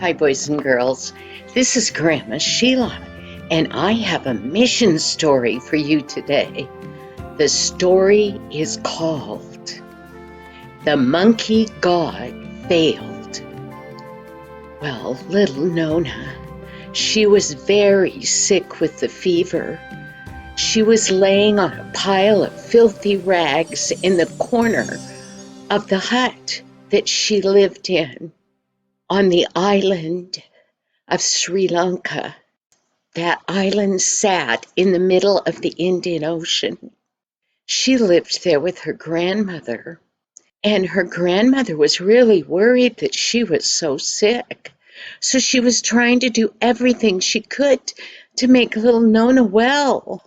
Hi, boys and girls. This is Grandma Sheilla, and I have a mission story for you today. The story is called The Monkey God Failed. Well, little Nona, she was very sick with the fever. She was laying on a pile of filthy rags in the corner of the hut that she lived in on the island of Sri Lanka. That island sat in the middle of the Indian Ocean. She lived there with her grandmother, and her grandmother was really worried that she was so sick. So she was trying to do everything she could to make little Nona well.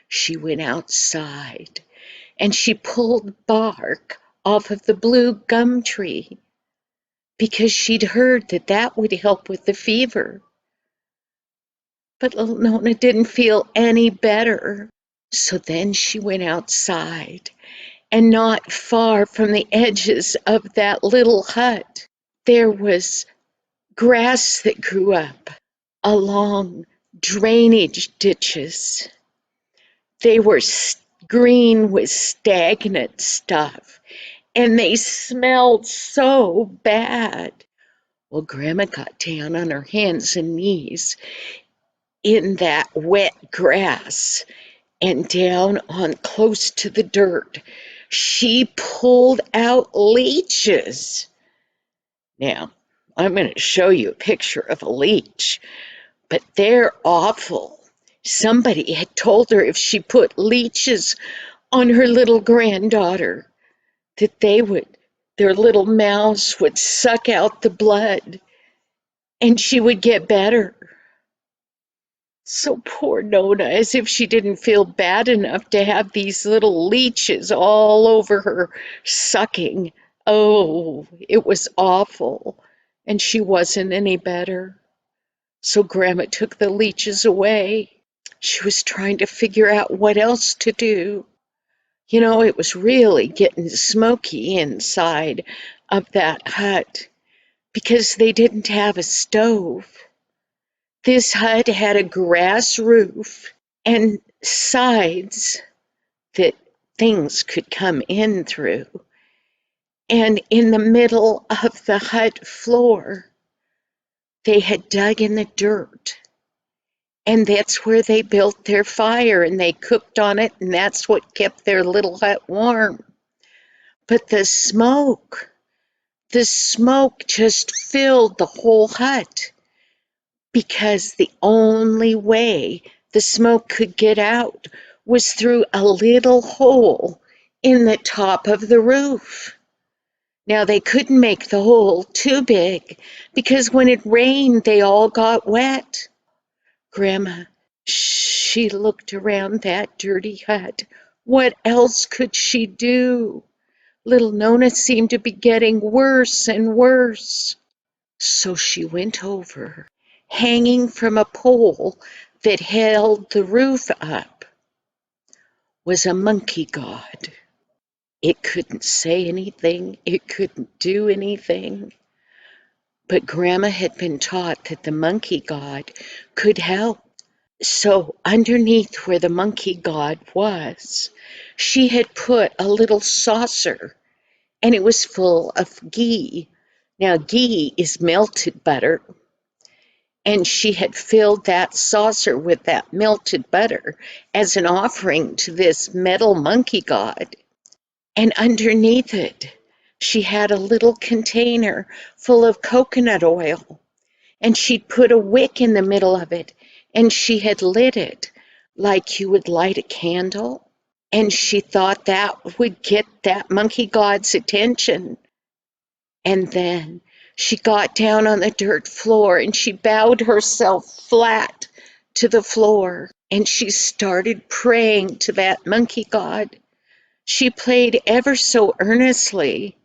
She went outside and she pulled bark off of the blue gum tree because she'd heard that that would help with the fever. But little Nona didn't feel any better. So then she went outside, and not far from the edges of that little hut, there was grass that grew up along drainage ditches. They were green with stagnant stuff, and they smelled so bad. Well, Grandma got down on her hands and knees in that wet grass and down on close to the dirt. She pulled out leeches. Now, I'm going to show you a picture of a leech, but they're awful. Somebody had told her if she put leeches on her little granddaughter, that their little mouths would suck out the blood and she would get better. So poor Nona, as if she didn't feel bad enough to have these little leeches all over her, sucking. Oh, it was awful, and she wasn't any better. So Grandma took the leeches away. She was trying to figure out what else to do. You know, it was really getting smoky inside of that hut because they didn't have a stove. This hut had a grass roof and sides that things could come in through. And in the middle of the hut floor, they had dug in the dirt. And that's where they built their fire and they cooked on it, and that's what kept their little hut warm. But the smoke just filled the whole hut, because the only way the smoke could get out was through a little hole in the top of the roof. Now, they couldn't make the hole too big because when it rained, they all got wet. Grandma, she looked around that dirty hut. What else could she do? Little Nona seemed to be getting worse and worse. So she went over. Hanging from a pole that held the roof up was a monkey god. It couldn't say anything, it couldn't do anything. But Grandma had been taught that the monkey god could help. So underneath where the monkey god was, she had put a little saucer, and it was full of ghee. Now, ghee is melted butter. And she had filled that saucer with that melted butter as an offering to this metal monkey god. And underneath it, she had a little container full of coconut oil. And she'd put a wick in the middle of it, and she had lit it like you would light a candle. And she thought that would get that monkey god's attention. And then she got down on the dirt floor and she bowed herself flat to the floor and she started praying to that monkey god. She prayed ever so earnestly,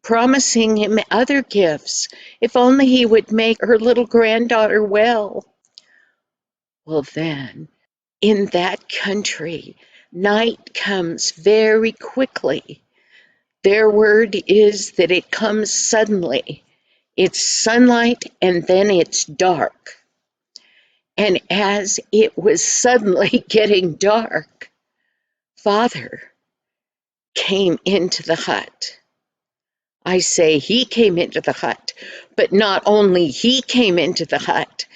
promising him other gifts if only he would make her little granddaughter well. Well, then, in that country, night comes very quickly. Their word is that it comes suddenly, It's sunlight and then it's dark. And as it was suddenly getting dark, Father came into the hut. I say he came into the hut, but not only he came into the hut,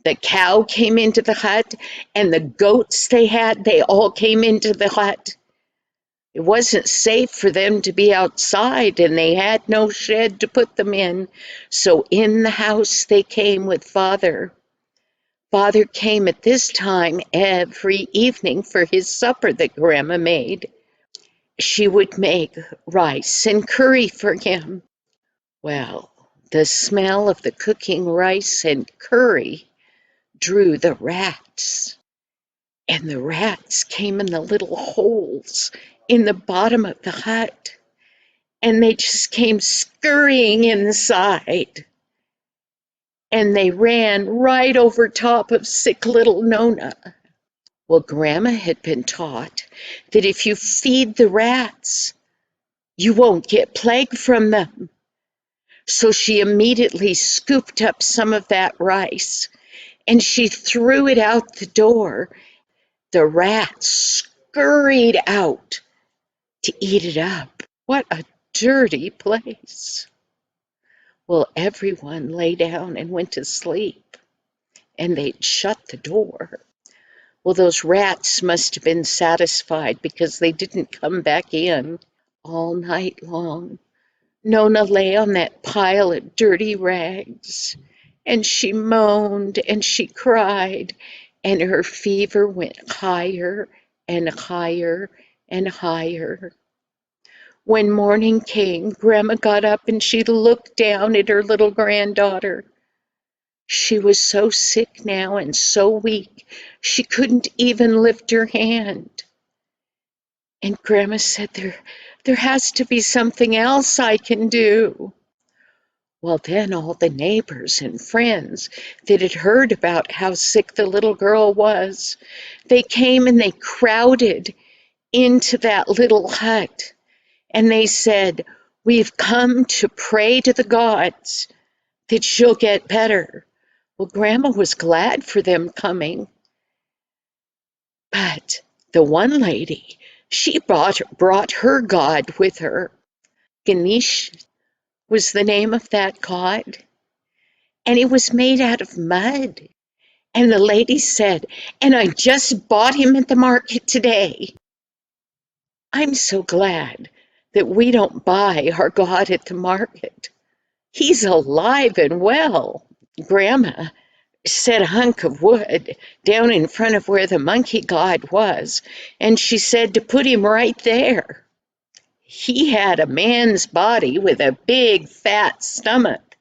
the cow came into the hut, and the goats they had, they all came into the hut. It wasn't safe for them to be outside, and they had no shed to put them in. So in the house they came with Father. Father came at this time every evening for his supper that Grandma made. She would make rice and curry for him. Well, the smell of the cooking rice and curry drew the rats, and the rats came in the little holes in the bottom of the hut, and they just came scurrying inside, and they ran right over top of sick little Nona. Well, Grandma had been taught that if you feed the rats, you won't get plague from them. So she immediately scooped up some of that rice and she threw it out the door. The rats scurried out to eat it up. What a dirty place. Well, everyone lay down and went to sleep, and they'd shut the door. Well, those rats must have been satisfied because they didn't come back in all night long. Nona lay on that pile of dirty rags, and she moaned and she cried, and her fever went higher and higher and higher. When morning came, Grandma got up and she looked down at her little granddaughter. She was so sick now and so weak, she couldn't even lift her hand. And Grandma said, there has to be something else I can do. Well, then all the neighbors and friends that had heard about how sick the little girl was, they came and they crowded into that little hut. And they said, we've come to pray to the gods that she'll get better. Well, Grandma was glad for them coming. But the one lady, she brought her god with her. Ganesh was the name of that god. And it was made out of mud. And the lady said, and I just bought him at the market today. I'm so glad that we don't buy our God at the market. He's alive and well. Grandma set a hunk of wood down in front of where the monkey god was, and she said to put him right there. He had a man's body with a big fat stomach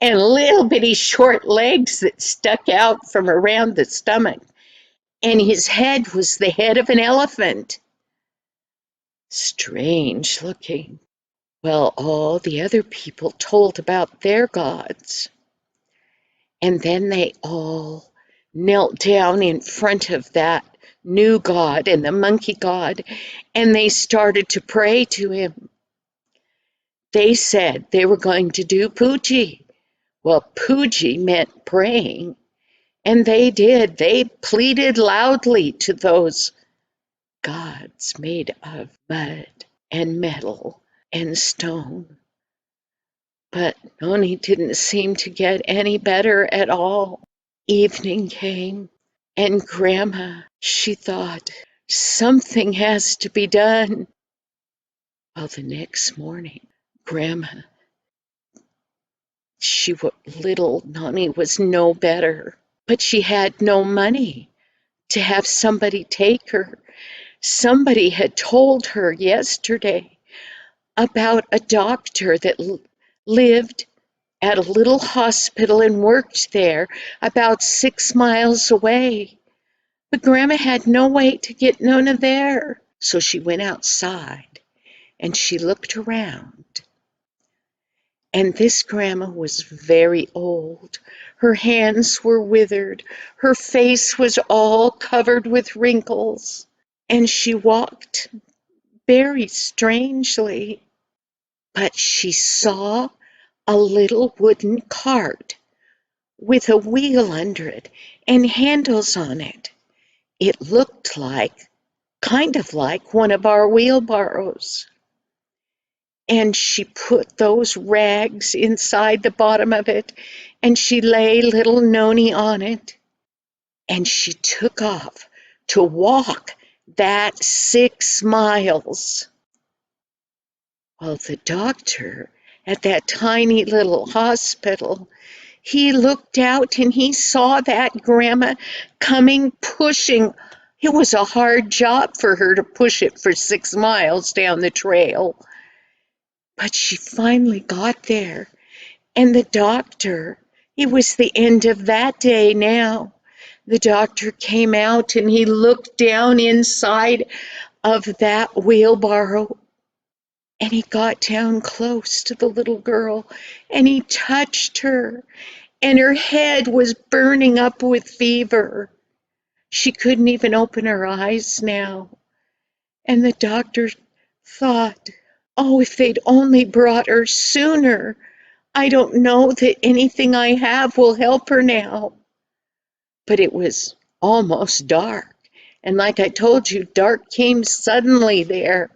and little bitty short legs that stuck out from around the stomach, and his head was the head of an elephant. Strange looking. Well, all the other people told about their gods, and then they all knelt down in front of that new god and the monkey god, and they started to pray to him. They said they were going to do puji. Well, puji meant praying. And they did. They pleaded loudly to those gods made of mud and metal and stone. But Noni didn't seem to get any better at all. Evening came, and Grandma, she thought, something has to be done. Well, the next morning, Grandma, little Noni was no better, but she had no money to have somebody take her. Somebody had told her yesterday about a doctor that lived at a little hospital and worked there about 6 miles away. But Grandma had no way to get Nona there. So she went outside and she looked around. And this Grandma was very old. Her hands were withered. Her face was all covered with wrinkles. And she walked very strangely. But she saw a little wooden cart with a wheel under it and handles on it. It looked kind of like one of our wheelbarrows. And she put those rags inside the bottom of it, and she lay little Noni on it, and she took off to walk that 6 miles. Well, the doctor at that tiny little hospital, he looked out and he saw that grandma coming, pushing. It was a hard job for her to push it for 6 miles down the trail. But she finally got there. And the doctor, it was the end of that day now. The doctor came out and he looked down inside of that wheelbarrow. And he got down close to the little girl and he touched her. And her head was burning up with fever. She couldn't even open her eyes now. And the doctor thought, oh, if they'd only brought her sooner. I don't know that anything I have will help her now. But it was almost dark. And like I told you, dark came suddenly there.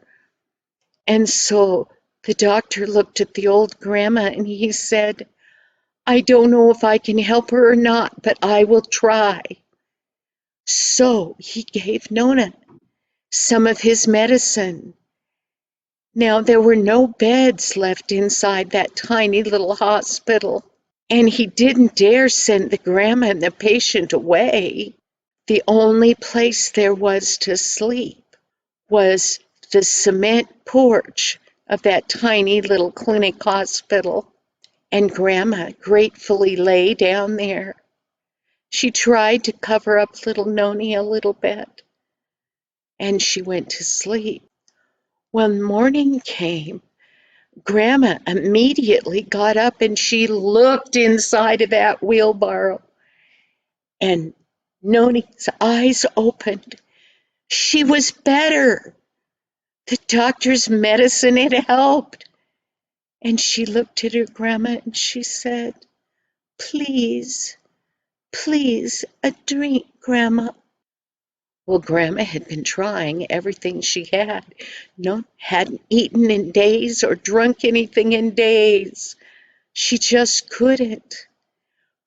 And so the doctor looked at the old grandma and he said, I don't know if I can help her or not, but I will try. So he gave Nona some of his medicine. Now there were no beds left inside that tiny little hospital. And he didn't dare send the grandma and the patient away. The only place there was to sleep was the cement porch of that tiny little clinic hospital. And grandma gratefully lay down there. She tried to cover up little Noni a little bit, and she went to sleep. When morning came, grandma immediately got up and she looked inside of that wheelbarrow. And Noni's eyes opened. She was better. The doctor's medicine had helped. And she looked at her grandma and she said, please, please, a drink, Grandma. Well, Grandma had been trying everything she had. No, hadn't eaten in days or drunk anything in days. She just couldn't.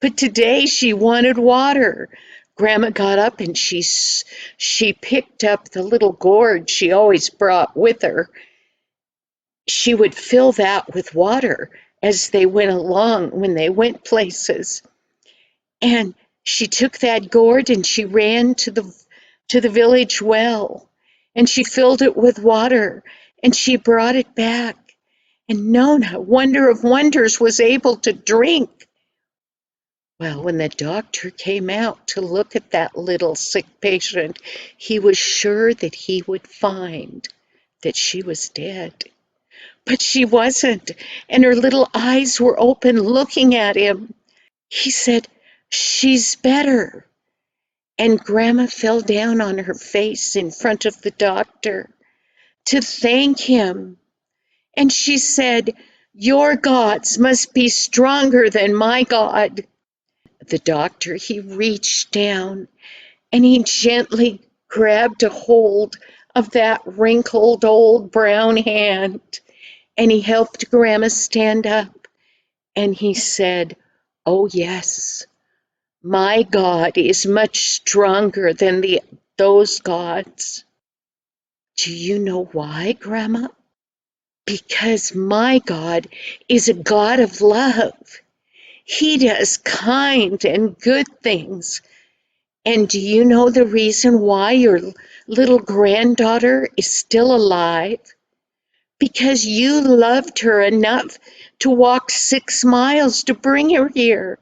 But today she wanted water. Grandma got up and she picked up the little gourd she always brought with her. She would fill that with water as they went along when they went places. And she took that gourd and she ran to the village well and she filled it with water and she brought it back. And Nona, wonder of wonders, was able to drink. Well, when the doctor came out to look at that little sick patient, he was sure that he would find that she was dead. But she wasn't, and her little eyes were open looking at him. He said, she's better. And Grandma fell down on her face in front of the doctor to thank him. And she said, your gods must be stronger than my God. The doctor, he reached down and he gently grabbed a hold of that wrinkled old brown hand and he helped Grandma stand up and he said, oh yes, my God is much stronger than those gods. Do you know why, Grandma? Because my God is a God of love. He does kind and good things. And do you know the reason why your little granddaughter is still alive? Because you loved her enough to walk 6 miles to bring her here.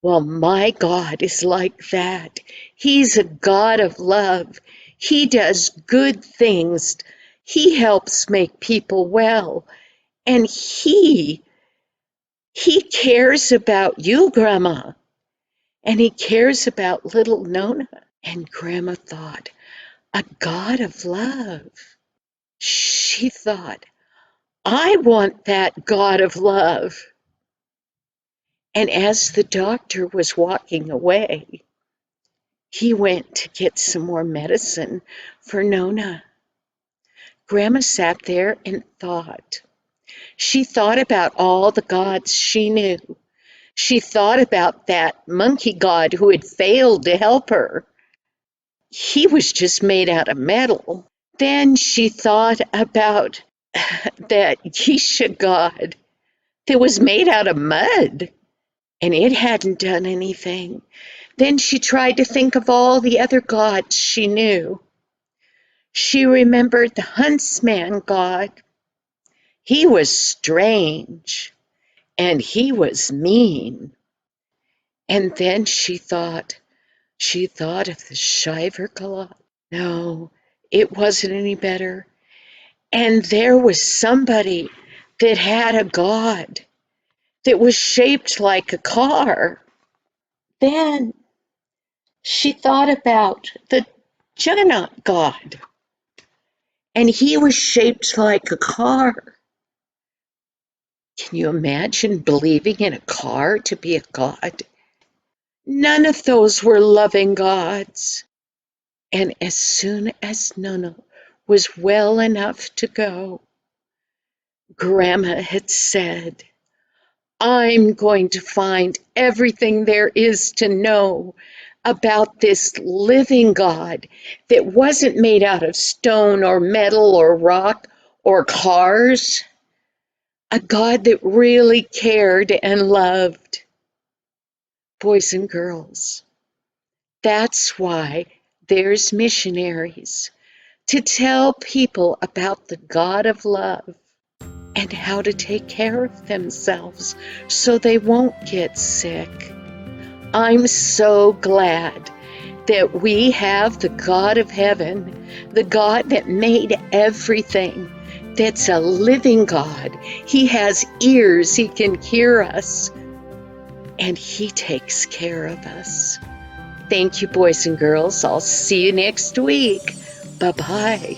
Well, my God is like that. He's a God of love. He does good things. He helps make people well. And he cares about you, Grandma. And he cares about little Nona. And Grandma thought, a God of love. She thought, I want that God of love. And as the doctor was walking away, he went to get some more medicine for Nona. Grandma sat there and thought. She thought about all the gods she knew. She thought about that monkey god who had failed to help her. He was just made out of metal. Then she thought about that Yesha god that was made out of mud, and it hadn't done anything. Then she tried to think of all the other gods she knew. She remembered the huntsman god. He was strange, and he was mean. And then she thought of the Shiver god. No, it wasn't any better. And there was somebody that had a god that was shaped like a car. Then she thought about the Juggernaut god, and he was shaped like a car. Can you imagine believing in a car to be a god? None of those were loving gods. And as soon as Nona was well enough to go, Grandma had said, I'm going to find everything there is to know about this living God that wasn't made out of stone or metal or rock or cars, a God that really cared and loved. Boys and girls, that's why there's missionaries, to tell people about the God of love and how to take care of themselves so they won't get sick. I'm so glad that we have the God of heaven, the God that made everything, that's a living God. He has ears, he can hear us, and he takes care of us. Thank you, boys and girls. I'll see you next week. Bye-bye.